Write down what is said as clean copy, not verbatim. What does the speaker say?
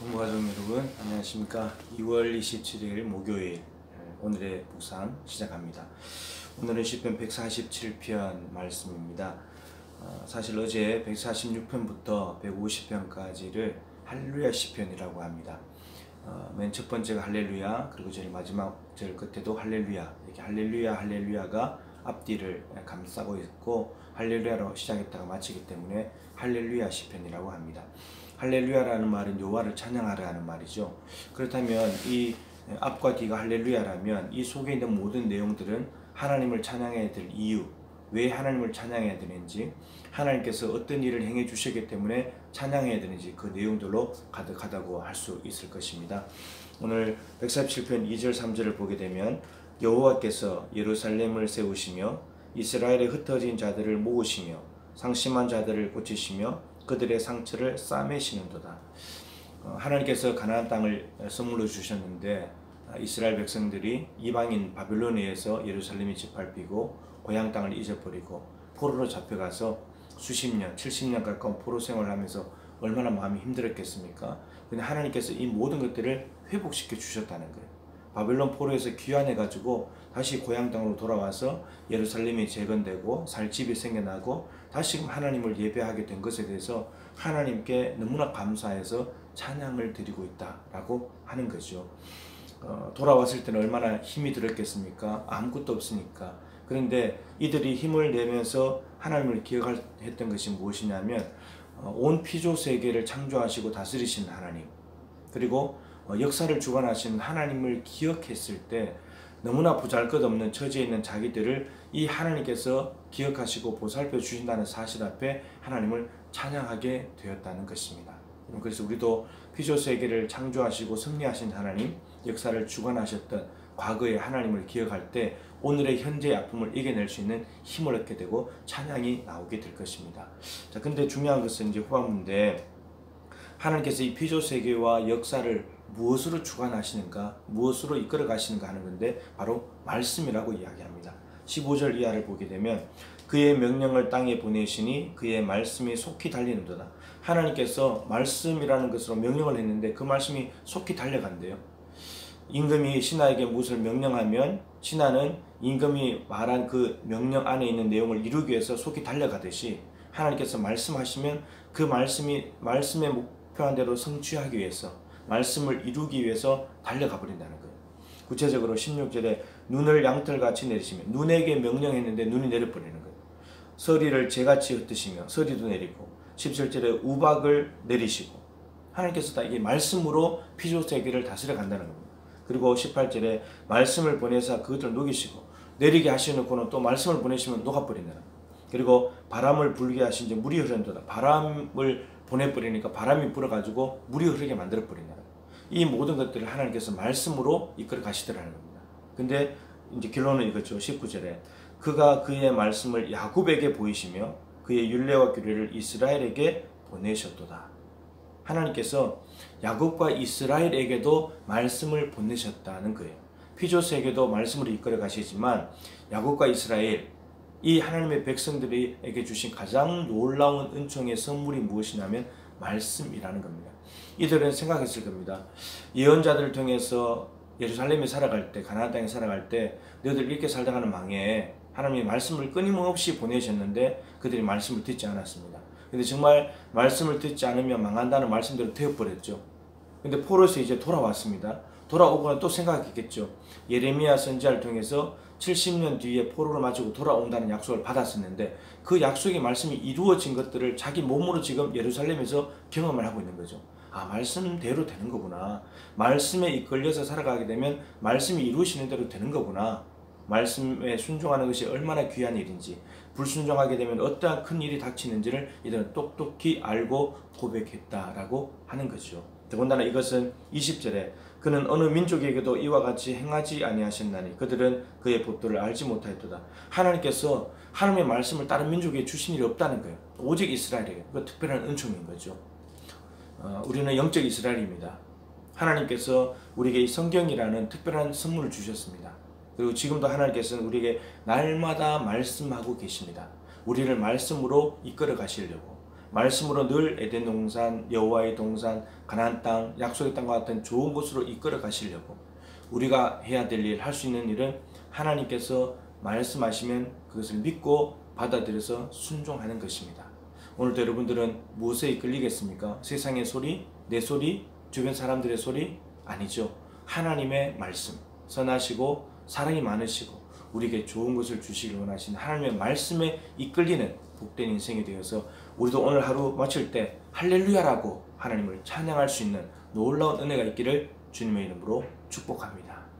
공부가족 여러분 안녕하십니까. 2월 27일 목요일 오늘의 묵상 시작합니다. 오늘은 시편 147편 말씀입니다. 사실 어제 146편부터 150편까지를 할렐루야 시편이라고 합니다. 맨 첫 번째가 할렐루야, 그리고 제일 마지막 절 끝에도 할렐루야, 이렇게 할렐루야 할렐루야가 앞뒤를 감싸고 있고 할렐루야로 시작했다가 마치기 때문에 할렐루야 시편이라고 합니다. 할렐루야라는 말은 여호와를 찬양하라는 말이죠. 그렇다면 이 앞과 뒤가 할렐루야라면 이 속에 있는 모든 내용들은 하나님을 찬양해야 될 이유, 왜 하나님을 찬양해야 되는지, 하나님께서 어떤 일을 행해 주셨기 때문에 찬양해야 되는지 그 내용들로 가득하다고 할 수 있을 것입니다. 오늘 147편 2절 3절을 보게 되면 여호와께서 예루살렘을 세우시며 이스라엘의 흩어진 자들을 모으시며 상심한 자들을 고치시며 그들의 상처를 싸매시는도다. 하나님께서 가나안 땅을 선물로 주셨는데 이스라엘 백성들이 이방인 바벨론에 의해서 예루살렘이 짓밟히고 고향 땅을 잊어버리고 포로로 잡혀가서 수십 년, 70년 가까운 포로 생활을 하면서 얼마나 마음이 힘들었겠습니까? 근데 하나님께서 이 모든 것들을 회복시켜 주셨다는 거예요. 바벨론 포로에서 귀환해가지고 다시 고향 땅으로 돌아와서 예루살렘이 재건되고 살 집이 생겨나고 다시금 하나님을 예배하게 된 것에 대해서 하나님께 너무나 감사해서 찬양을 드리고 있다라고 하는 거죠. 돌아왔을 때는 얼마나 힘이 들었겠습니까? 아무것도 없으니까. 그런데 이들이 힘을 내면서 하나님을 기억했던 것이 무엇이냐면 온 피조 세계를 창조하시고 다스리신 하나님, 그리고 역사를 주관하신 하나님을 기억했을 때 너무나 보잘것없는 처지에 있는 자기들을 이 하나님께서 기억하시고 보살펴 주신다는 사실 앞에 하나님을 찬양하게 되었다는 것입니다. 그래서 우리도 피조 세계를 창조하시고 섭리하신 하나님, 역사를 주관하셨던 과거의 하나님을 기억할 때 오늘의 현재의 아픔을 이겨낼 수 있는 힘을 얻게 되고 찬양이 나오게 될 것입니다. 자, 근데 중요한 것은 이제 후반부인데 하나님께서 이 피조 세계와 역사를 무엇으로 주관하시는가, 무엇으로 이끌어 가시는가 하는 건데 바로 말씀이라고 이야기합니다. 15절 이하를 보게 되면 그의 명령을 땅에 보내시니 그의 말씀이 속히 달리는도다. 하나님께서 말씀이라는 것으로 명령을 했는데 그 말씀이 속히 달려간대요. 임금이 신하에게 무엇을 명령하면 신하는 임금이 말한 그 명령 안에 있는 내용을 이루기 위해서 속히 달려가듯이 하나님께서 말씀하시면 그 말씀의 목표한 대로 성취하기 위해서, 말씀을 이루기 위해서 달려가 버린다는 거예요. 구체적으로 16절에 눈을 양털같이 내리시며, 눈에게 명령했는데 눈이 내려버리는 거예요. 서리를 재같이 흩으시며 서리도 내리고, 17절에 우박을 내리시고, 하나님께서 다 이게 말씀으로 피조 세계를 다스려 간다는 겁니다. 그리고 18절에 말씀을 보내사 그것을 녹이시고, 내리게 하시놓고는 또 말씀을 보내시면 녹아버린다는 거예요. 그리고 바람을 불게 하신 이제 물이 흐른도다. 바람을 보내버리니까 바람이 불어가지고 물이 흐르게 만들어버린다. 이 모든 것들을 하나님께서 말씀으로 이끌어 가시더라는 겁니다. 근데 이제 결론은 이거죠. 19절에 그가 그의 말씀을 야곱에게 보이시며 그의 율례와 규례를 이스라엘에게 보내셨도다. 하나님께서 야곱과 이스라엘에게도 말씀을 보내셨다는 거예요. 피조세계도 말씀으로 이끌어 가시지만 야곱과 이스라엘, 이 하나님의 백성들에게 주신 가장 놀라운 은총의 선물이 무엇이냐면 말씀이라는 겁니다. 이들은 생각했을 겁니다. 예언자들을 통해서 예루살렘에 살아갈 때, 가나안 땅에 살아갈 때 너희들 이렇게 살다가는 망해. 하나님이 말씀을 끊임없이 보내셨는데 그들이 말씀을 듣지 않았습니다. 근데 정말 말씀을 듣지 않으면 망한다는 말씀대로 되어버렸죠. 근데 포로에서 이제 돌아왔습니다. 돌아오고는 또 생각했겠죠. 예레미야 선지자를 통해서 70년 뒤에 포로를 마치고 돌아온다는 약속을 받았었는데 그 약속의 말씀이 이루어진 것들을 자기 몸으로 지금 예루살렘에서 경험을 하고 있는 거죠. 아, 말씀대로 되는 거구나. 말씀에 이끌려서 살아가게 되면 말씀이 이루어지는 대로 되는 거구나. 말씀에 순종하는 것이 얼마나 귀한 일인지, 불순종하게 되면 어떠한 큰 일이 닥치는지를 이들은 똑똑히 알고 고백했다라고 하는 거죠. 더군다나 이것은 20절에 그는 어느 민족에게도 이와 같이 행하지 아니하셨나니 그들은 그의 법도를 알지 못하였도다. 하나님께서 하나님의 말씀을 다른 민족에 주신 일이 없다는 거예요. 오직 이스라엘에게. 그 특별한 은총인 거죠. 우리는 영적 이스라엘입니다. 하나님께서 우리에게 이 성경이라는 특별한 선물을 주셨습니다. 그리고 지금도 하나님께서는 우리에게 날마다 말씀하고 계십니다. 우리를 말씀으로 이끌어 가시려고, 말씀으로 늘 에덴 동산, 여호와의 동산, 가나안 땅, 약속의 땅과 같은 좋은 곳으로 이끌어 가시려고 우리가 해야 될 일, 할 수 있는 일은 하나님께서 말씀하시면 그것을 믿고 받아들여서 순종하는 것입니다. 오늘도 여러분들은 무엇에 이끌리겠습니까? 세상의 소리, 내 소리, 주변 사람들의 소리? 아니죠. 하나님의 말씀, 선하시고 사랑이 많으시고 우리에게 좋은 것을 주시길 원하신 하나님의 말씀에 이끌리는 복된 인생이 되어서 우리도 오늘 하루 마칠 때 할렐루야라고 하나님을 찬양할 수 있는 놀라운 은혜가 있기를 주님의 이름으로 축복합니다.